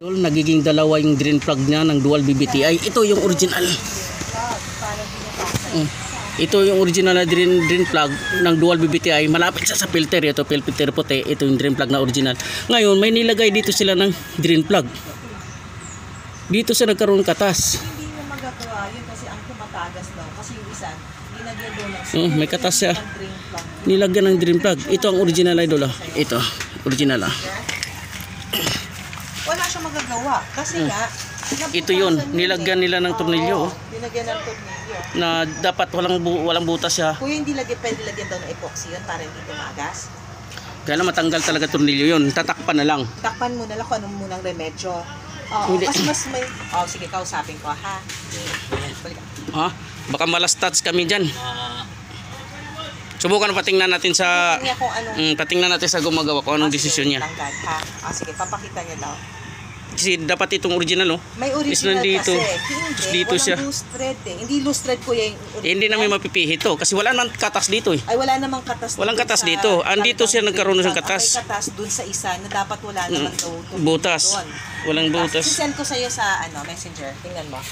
Nagiging dalawa yung drain plug niya ng dual BBTI. Ito yung original. Ito yung original na drain plug ng dual BBTI. Malapit sa filter. Ito filter puti. Ito yung drain plug na original. Ngayon may nilagay dito sila ng drain plug. Dito sa nagkaroon katas. Hindi mo magagawa yun kasi ang tumatagas daw. Kasi yung isa, nilagyan doon ng May katas siya. drain plug. Nilagyan ng drain plug. Ito ang original, idol. Ito, original. Wala siyang magagawa. Kasi nga, Ito yun, nilagyan nila ng tornilyo. Nilagyan ng tornilyo. Na dapat walang butas siya. Kuya, hindi pwede lagyan daw ng epoxy yun para hindi tumagas. Kaya na matanggal talaga tornilyo yun. Tatakpan na lang. Takpan mo na lang kung anong munang remedyo. Hindi. Kasi mas may... sige, kausapin ko, ha? Balik ka. Ha? Baka malastats kami dyan. Subukan na patingnan natin sa... Tingnan kung anong... patingnan natin sa gumagawa kung anong desisyon niya. Tanggal, ha? Sige, papakita niya daw. Kasi dapat itong original, oh. May original nandito. kasi. Hindi, Dito walang siya. loose thread eh. Hindi loose thread ko yung original. Hindi namin mapipihit to kasi wala namang katas dito, eh. Ay, wala namang katas. Walang dun katas sa dito. Andito siya nagkaroon ng katas. May katas dun sa isa na dapat wala naman daw. Butas. Doon. Walang butas. Sisend ko sa'yo sa messenger. Tingnan mo.